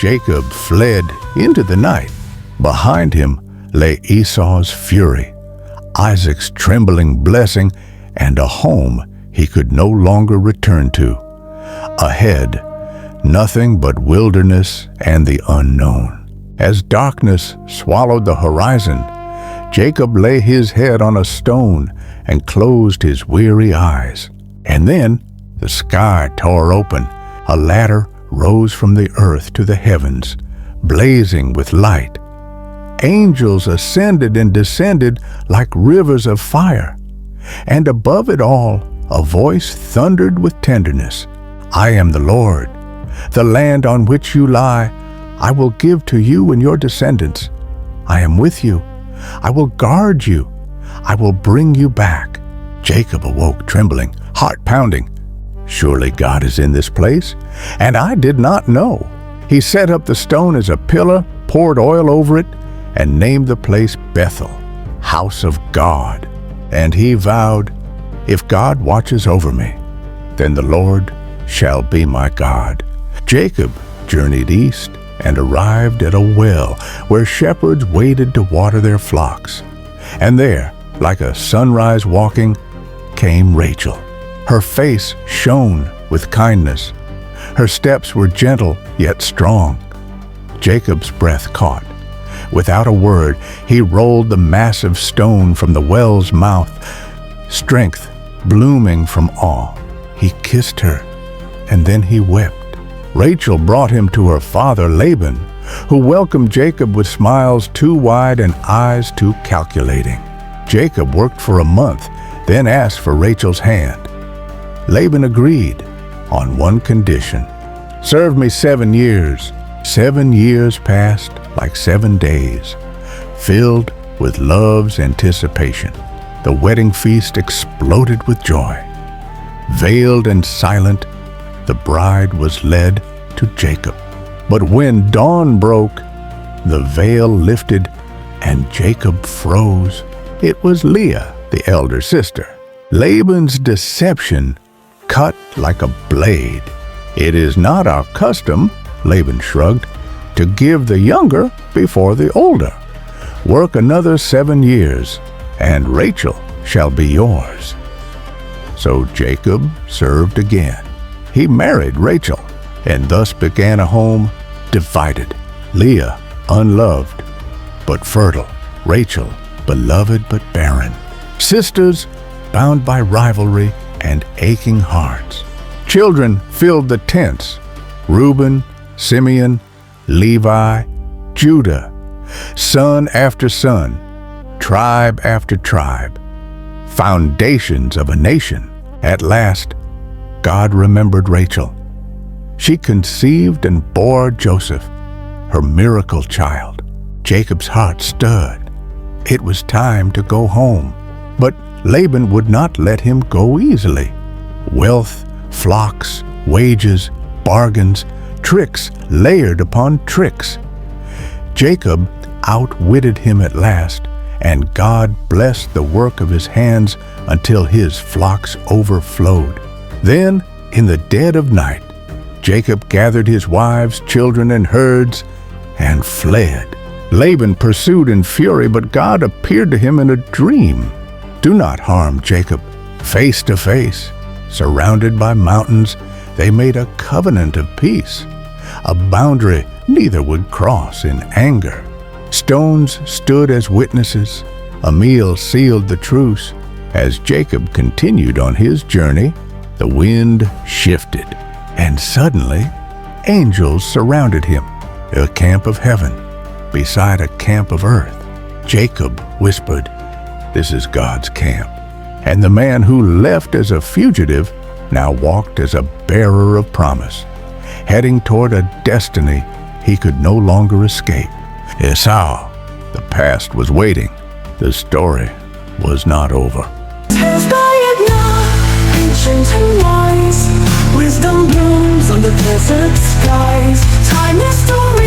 Jacob fled into the night. Behind him lay Esau's fury, Isaac's trembling blessing, and a home he could no longer return to. Ahead, nothing but wilderness and the unknown. As darkness swallowed the horizon, Jacob lay his head on a stone and closed his weary eyes. And then the sky tore open. A ladder rose from the earth to the heavens, blazing with light. Angels ascended and descended like rivers of fire. And above it all, a voice thundered with tenderness. I am the Lord. The land on which you lie, I will give to you and your descendants. I am with you. I will guard you. I will bring you back. Jacob awoke trembling, heart pounding. Surely God is in this place, and I did not know. He set up the stone as a pillar, poured oil over it, and named the place Bethel, house of God. And he vowed, if God watches over me, then the Lord shall be my God. Jacob journeyed east and arrived at a well where shepherds waited to water their flocks. And there, like a sunrise walking, came Rachel. Her face shone with kindness. Her steps were gentle yet strong. Jacob's breath caught. Without a word, he rolled the massive stone from the well's mouth, strength blooming from awe. He kissed her, and then he wept. Rachel brought him to her father Laban, who welcomed Jacob with smiles too wide and eyes too calculating. Jacob worked for a month, then asked for Rachel's hand. Laban agreed on one condition. Serve me 7 years. 7 years passed like 7 days, filled with love's anticipation. The wedding feast exploded with joy. Veiled and silent, the bride was led to Jacob. But when dawn broke, the veil lifted and Jacob froze. It was Leah, the elder sister. Laban's deception cut like a blade. It is not our custom, Laban shrugged, to give the younger before the older. Work another 7 years, and Rachel shall be yours. So Jacob served again. He married Rachel, and thus began a home divided. Leah, unloved but fertile. Rachel, beloved but barren. Sisters bound by rivalry and aching hearts. Children filled the tents. Reuben, Simeon, Levi, Judah. Son after son, tribe after tribe. Foundations of a nation. At last, God remembered Rachel. She conceived and bore Joseph, her miracle child. Jacob's heart stirred. It was time to go home. But Laban would not let him go easily. Wealth, flocks, wages, bargains, tricks layered upon tricks. Jacob outwitted him at last, and God blessed the work of his hands until his flocks overflowed. Then, in the dead of night, Jacob gathered his wives, children, and herds and fled. Laban pursued in fury, but God appeared to him in a dream. Do not harm Jacob. Face to face, surrounded by mountains, they made a covenant of peace. A boundary neither would cross in anger. Stones stood as witnesses. A meal sealed the truce. As Jacob continued on his journey, the wind shifted, and suddenly angels surrounded him. A camp of heaven beside a camp of earth. Jacob whispered, "This is God's camp." And the man who left as a fugitive now walked as a bearer of promise, heading toward a destiny he could no longer escape. Esau, the past was waiting. The story was not over. Ancient and wise, wisdom blooms on the desert skies. Time is the